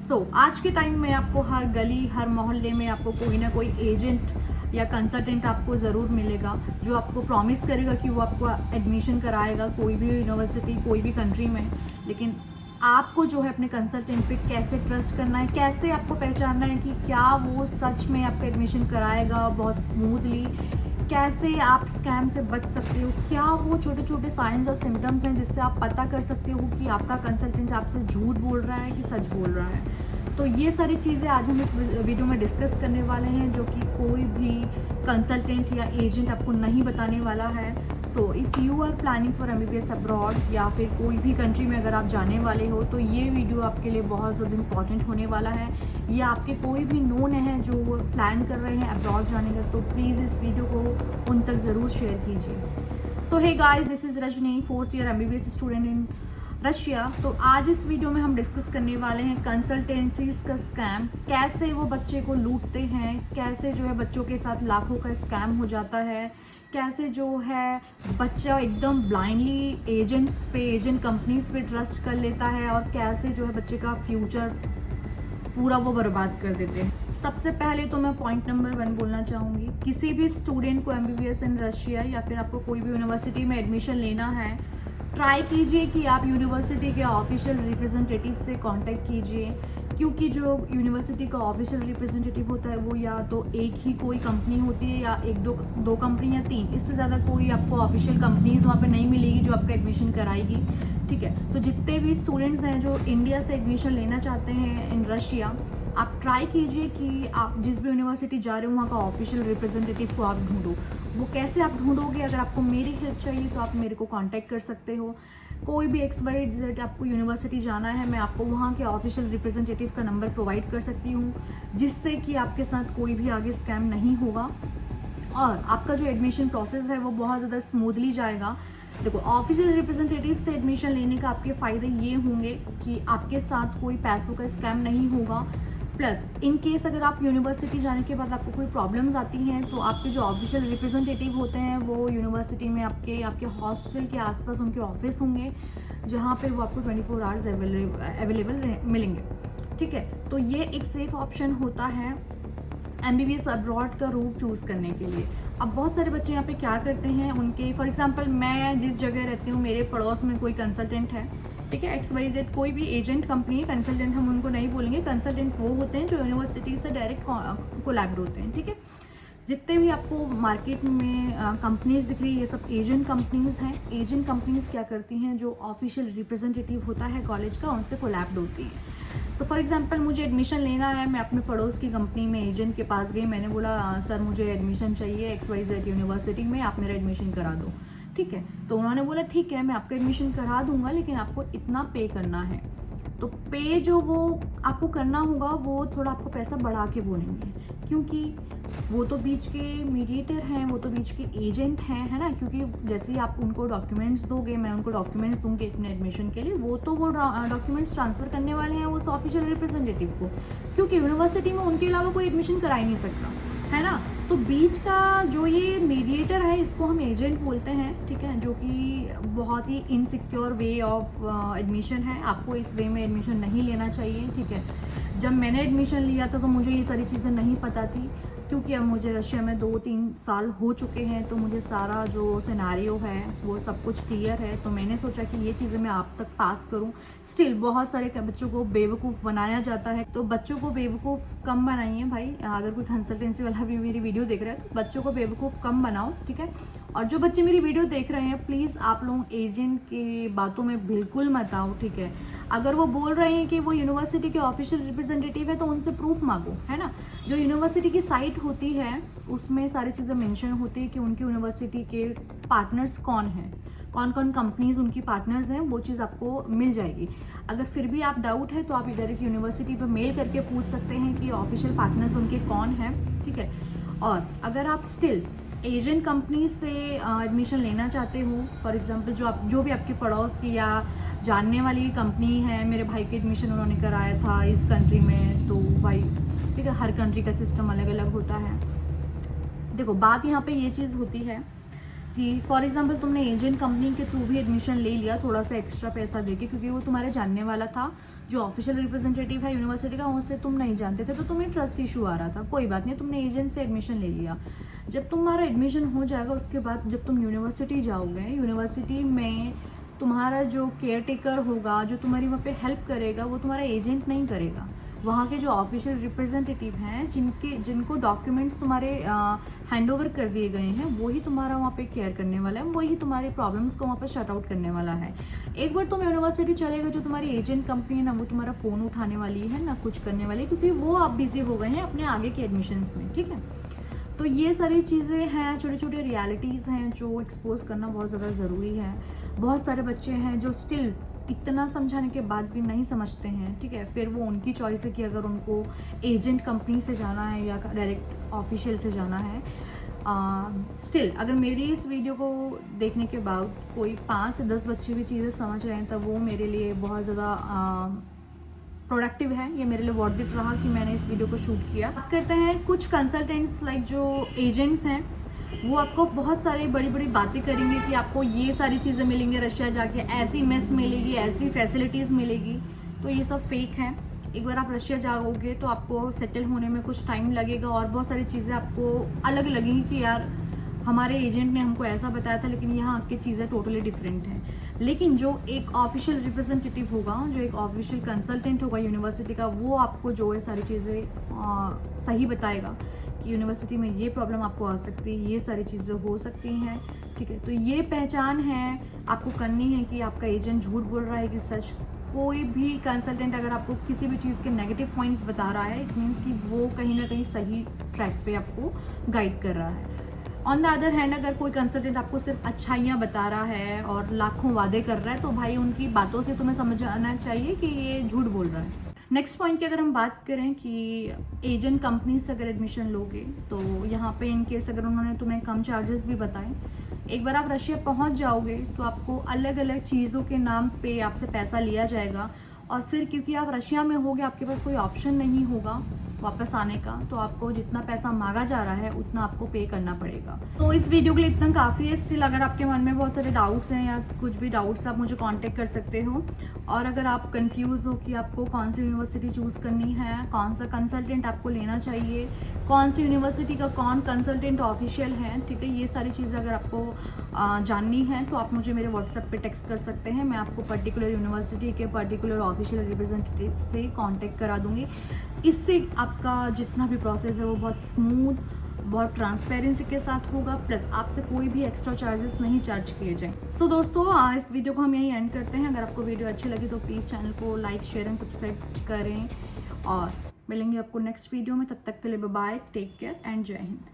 आज के टाइम में आपको हर गली हर मोहल्ले में आपको कोई ना कोई एजेंट या कंसल्टेंट आपको ज़रूर मिलेगा जो आपको प्रॉमिस करेगा कि वो आपको एडमिशन कराएगा कोई भी यूनिवर्सिटी कोई भी कंट्री में। लेकिन आपको जो है अपने कंसल्टेंट पे कैसे ट्रस्ट करना है, कैसे आपको पहचानना है कि क्या वो सच में आपका एडमिशन कराएगा बहुत स्मूथली, कैसे आप स्कैम से बच सकते हो, क्या वो छोटे छोटे साइंस और सिम्टम्स हैं जिससे आप पता कर सकते हो कि आपका कंसल्टेंट आपसे झूठ बोल रहा है कि सच बोल रहा है। तो ये सारी चीज़ें आज हम इस वीडियो में डिस्कस करने वाले हैं जो कि कोई भी कंसल्टेंट या एजेंट आपको नहीं बताने वाला है। If you are planning for MBBS abroad या फिर कोई भी कंट्री में अगर आप जाने वाले हो तो ये वीडियो आपके लिए बहुत ज़्यादा इंपॉर्टेंट होने वाला है। या आपके कोई भी नोन है जो प्लान कर रहे हैं अब्रॉड जाने का, तो प्लीज़ इस वीडियो को उन तक ज़रूर शेयर कीजिए। Hey guys, this is Rajni, 4th year MBBS student in Russia. तो आज इस वीडियो में हम डिस्कस करने वाले हैं कंसल्टेंसीज का स्कैम, कैसे वो बच्चे को लूटते हैं, कैसे जो है बच्चों के साथ लाखों का स्कैम हो जाता है, कैसे जो है बच्चा एकदम ब्लाइंडली एजेंट्स पे एजेंट कंपनीज पे ट्रस्ट कर लेता है और कैसे जो है बच्चे का फ्यूचर पूरा वो बर्बाद कर देते हैं। सबसे पहले तो मैं पॉइंट नंबर 1 बोलना चाहूँगी, किसी भी स्टूडेंट को MBBS इन रशिया या फिर आपको कोई भी यूनिवर्सिटी में एडमिशन लेना है, ट्राई कीजिए कि आप यूनिवर्सिटी के ऑफिशियल रिप्रेजेंटेटिव से कांटेक्ट कीजिए, क्योंकि जो यूनिवर्सिटी का ऑफिशियल रिप्रेजेंटेटिव होता है वो या तो एक ही कोई कंपनी होती है या एक दो कंपनी या 3, इससे ज़्यादा कोई आपको ऑफिशियल कंपनीज वहाँ पे नहीं मिलेगी जो आपका एडमिशन कराएगी। ठीक है, तो जितने भी स्टूडेंट्स हैं जो इंडिया से एडमिशन लेना चाहते हैं इन रशिया, आप ट्राई कीजिए कि आप जिस भी यूनिवर्सिटी जा रहे हो वहाँ का ऑफिशियल रिप्रेजेंटेटिव को आप ढूंढो। वो कैसे आप ढूंढोगे, अगर आपको मेरी हेल्प चाहिए तो आप मेरे को कांटेक्ट कर सकते हो। कोई भी XYZ आपको यूनिवर्सिटी जाना है, मैं आपको वहाँ के ऑफिशियल रिप्रेजेंटेटिव का नंबर प्रोवाइड कर सकती हूँ, जिससे कि आपके साथ कोई भी आगे स्कैम नहीं होगा और आपका जो एडमिशन प्रोसेस है वो बहुत ज़्यादा स्मूथली जाएगा। देखो, ऑफिशियल रिप्रेजेंटेटिव से एडमिशन लेने का आपके फ़ायदे ये होंगे कि आपके साथ कोई पैसों का स्कैम नहीं होगा। प्लस इन केस अगर आप यूनिवर्सिटी जाने के बाद आपको कोई प्रॉब्लम्स आती हैं तो आपके जो ऑफिशियल रिप्रेजेंटेटिव होते हैं वो यूनिवर्सिटी में आपके हॉस्टल के आसपास उनके ऑफिस होंगे, जहाँ पे वो आपको 24 आवर्स अवेलेबल मिलेंगे। ठीक है, तो ये एक सेफ़ ऑप्शन होता है MBBS अब्रॉड का रूट चूज़ करने के लिए। अब बहुत सारे बच्चे यहाँ पे क्या करते हैं, उनके फॉर एग्जांपल मैं जिस जगह रहती हूँ मेरे पड़ोस में कोई कंसल्टेंट है, ठीक है, XYZ कोई भी एजेंट कंपनी है, कंसल्टेंट हम उनको नहीं बोलेंगे, कंसल्टेंट वो होते हैं जो यूनिवर्सिटी से डायरेक्ट कोलैब्ड होते हैं। ठीक है, जितने भी आपको मार्केट में कंपनीज दिख रही है ये सब एजेंट कंपनीज हैं। एजेंट कंपनीज क्या करती हैं, जो ऑफिशियल रिप्रेजेंटेटिव होता है कॉलेज का उनसे कोलैब्ड होती है। तो फॉर एग्जांपल मुझे एडमिशन लेना है, मैं अपने पड़ोस की कंपनी में एजेंट के पास गई, मैंने बोला सर मुझे एडमिशन चाहिए XYZ यूनिवर्सिटी में, आप मेरा एडमिशन करा दो। ठीक है, तो उन्होंने बोला ठीक है मैं आपका एडमिशन करा दूंगा, लेकिन आपको इतना पे करना है। तो पे जो वो आपको करना होगा वो थोड़ा आपको पैसा बढ़ा के बोलेंगे, क्योंकि वो तो बीच के मीडिएटर हैं, वो तो बीच के एजेंट हैं, है ना। क्योंकि जैसे ही आप उनको डॉक्यूमेंट्स दोगे, मैं उनको डॉक्यूमेंट्स दूंगी अपने एडमिशन के लिए, वो तो वो डॉक्यूमेंट्स ट्रांसफ़र करने वाले हैं उस ऑफिशियल रिप्रेजेंटेटिव को, क्योंकि यूनिवर्सिटी में उनके अलावा कोई एडमिशन करा ही नहीं सकता, है ना। तो बीच का जो ये मीडिएटर है इसको हम एजेंट बोलते हैं। ठीक है, जो कि बहुत ही इनसिक्योर वे ऑफ एडमिशन है, आपको इस वे में एडमिशन नहीं लेना चाहिए। ठीक है, जब मैंने एडमिशन लिया था तो मुझे ये सारी चीज़ें नहीं पता थी, क्योंकि अब मुझे रशिया में 2-3 साल हो चुके हैं, तो मुझे सारा जो सिनेरियो है वो सब कुछ क्लियर है। तो मैंने सोचा कि ये चीज़ें मैं आप तक पास करूं। स्टिल बहुत सारे बच्चों को बेवकूफ़ बनाया जाता है, तो बच्चों को बेवकूफ़ कम बनाइए भाई। अगर कोई कंसल्टेंसी वाला भी मेरी वीडियो देख रहा है तो बच्चों को बेवकूफ़ कम बनाओ। ठीक है, और जो बच्चे मेरी वीडियो देख रहे हैं प्लीज़ आप लोग एजेंट की बातों में बिल्कुल मत आओ। ठीक है, अगर वो बोल रहे हैं कि वो यूनिवर्सिटी के ऑफिशियल रिप्रेजेंटेटिव है तो उनसे प्रूफ मांगो, है ना। जो यूनिवर्सिटी की साइट होती है उसमें सारी चीज़ें मेंशन होती है कि उनकी यूनिवर्सिटी के पार्टनर्स कौन हैं, कौन कौन कंपनीज उनकी पार्टनर्स हैं, वो चीज़ आपको मिल जाएगी। अगर फिर भी आप डाउट है तो आप डायरेक्ट यूनिवर्सिटी पर मेल करके पूछ सकते हैं कि ऑफिशियल पार्टनर्स उनके कौन हैं। ठीक है, और अगर आप स्टिल एजेंट कंपनी से एडमिशन लेना चाहते हो, फॉर एग्जांपल जो भी आपके पड़ोस की या जानने वाली कंपनी है, मेरे भाई के एडमिशन उन्होंने कराया था इस कंट्री में, तो भाई ठीक है, हर कंट्री का सिस्टम अलग अलग होता है। देखो बात यहाँ पे ये चीज़ होती है, कि फॉर एग्जांपल तुमने एजेंट कंपनी के थ्रू भी एडमिशन ले लिया थोड़ा सा एक्स्ट्रा पैसा देके, क्योंकि वो तुम्हारे जानने वाला था, जो ऑफिशियल रिप्रेजेंटेटिव है यूनिवर्सिटी का उससे तुम नहीं जानते थे, तो तुम्हें ट्रस्ट इशू आ रहा था, कोई बात नहीं, तुमने एजेंट से एडमिशन ले लिया। जब तुम्हारा एडमिशन हो जाएगा उसके बाद जब तुम यूनिवर्सिटी जाओगे, यूनिवर्सिटी में तुम्हारा जो केयर टेकर होगा, जो तुम्हारी वहाँ पे हेल्प करेगा, वो तुम्हारा एजेंट नहीं करेगा। वहाँ के जो ऑफिशियल रिप्रेजेंटेटिव हैं, जिनको डॉक्यूमेंट्स तुम्हारे हैंड ओवर कर दिए गए हैं, वही तुम्हारा वहाँ पे केयर करने वाला है, वही तुम्हारे प्रॉब्लम्स को वहाँ पे शट आउट करने वाला है। एक बार तुम यूनिवर्सिटी चलेगा, जो तुम्हारी एजेंट कंपनी है ना, वो तुम्हारा फ़ोन उठाने वाली है ना कुछ करने वाली, क्योंकि वो आप बिजी हो गए हैं अपने आगे के एडमिशन्स में, ठीक है। तो ये सारी चीज़ें हैं, छोटे छोटे रियलिटीज़ हैं जो एक्सपोज करना बहुत ज़्यादा ज़रूरी है। बहुत सारे बच्चे हैं जो स्टिल इतना समझाने के बाद भी नहीं समझते हैं, ठीक है। फिर वो उनकी चॉइस है कि अगर उनको एजेंट कंपनी से जाना है या डायरेक्ट ऑफिशियल से जाना है। स्टिल अगर मेरी इस वीडियो को देखने के बाद कोई 5 से 10 बच्चे भी चीज़ें समझ रहे हैं, तब वो मेरे लिए बहुत ज़्यादा प्रोडक्टिव है, ये मेरे लिए वर्थ इट रहा कि मैंने इस वीडियो को शूट किया। बात करते हैं कुछ कंसल्टेंट्स लाइक जो एजेंट्स हैं, वो आपको बहुत सारी बड़ी बड़ी बातें करेंगे कि आपको ये सारी चीज़ें मिलेंगी रशिया जाके, ऐसी मेस मिलेगी, ऐसी फैसिलिटीज़ मिलेगी, तो ये सब फेक है। एक बार आप रशिया जाओगे तो आपको सेटल होने में कुछ टाइम लगेगा और बहुत सारी चीज़ें आपको अलग लगेंगी कि यार हमारे एजेंट ने हमको ऐसा बताया था, लेकिन यहाँ की चीज़ें टोटली डिफरेंट हैं। लेकिन जो एक ऑफिशियल रिप्रेजेंटेटिव होगा, जो एक ऑफिशियल कंसल्टेंट होगा यूनिवर्सिटी का, वो आपको जो है सारी चीज़ें सही बताएगा कि यूनिवर्सिटी में ये प्रॉब्लम आपको आ सकती है, ये सारी चीज़ें हो सकती हैं, ठीक है। तो ये पहचान है आपको करनी है कि आपका एजेंट झूठ बोल रहा है कि सच। कोई भी कंसल्टेंट अगर आपको किसी भी चीज़ के नेगेटिव पॉइंट्स बता रहा है, इट मीन्स कि वो कहीं ना कहीं सही ट्रैक पे आपको गाइड कर रहा है। ऑन द अदर हैंड अगर कोई कंसल्टेंट आपको सिर्फ अच्छाइयाँ बता रहा है और लाखों वादे कर रहा है, तो भाई उनकी बातों से तुम्हें समझ आना चाहिए कि ये झूठ बोल रहा है। नेक्स्ट पॉइंट की अगर हम बात करें कि एजेंट कंपनी से अगर एडमिशन लोगे, तो यहाँ पे इन केस अगर उन्होंने तुम्हें कम चार्जेस भी बताए, एक बार आप रशिया पहुँच जाओगे तो आपको अलग अलग चीज़ों के नाम पे आपसे पैसा लिया जाएगा, और फिर क्योंकि आप रशिया में होगे, आपके पास कोई ऑप्शन नहीं होगा वापस आने का, तो आपको जितना पैसा मांगा जा रहा है उतना आपको पे करना पड़ेगा। तो इस वीडियो के लिए इतना काफ़ी है। स्टिल अगर आपके मन में बहुत सारे डाउट्स हैं या कुछ भी डाउट्स, आप मुझे कांटेक्ट कर सकते हो। और अगर आप कंफ्यूज हो कि आपको कौन सी यूनिवर्सिटी चूज़ करनी है, कौन सा कंसल्टेंट आपको लेना चाहिए, कौन सी यूनिवर्सिटी का कौन कंसल्टेंट ऑफिशियल है, ठीक है, ये सारी चीज़ें अगर आपको जाननी है तो आप मुझे मेरे व्हाट्सएप पे टेक्स्ट कर सकते हैं। मैं आपको पर्टिकुलर यूनिवर्सिटी के पर्टिकुलर ऑफिशियल रिप्रेजेंटेटिव से कांटेक्ट करा दूंगी। इससे आपका जितना भी प्रोसेस है वो बहुत स्मूथ, बहुत ट्रांसपेरेंसी के साथ होगा, प्लस आपसे कोई भी एक्स्ट्रा चार्जेस नहीं चार्ज किए जाएं। सो दोस्तों, इस वीडियो को हम यहीं एंड करते हैं। अगर आपको वीडियो अच्छी लगी तो प्लीज़ चैनल को लाइक, शेयर एंड सब्सक्राइब करें, और मिलेंगे आपको नेक्स्ट वीडियो में। तब तक के लिए bye bye, take care and जय हिंद।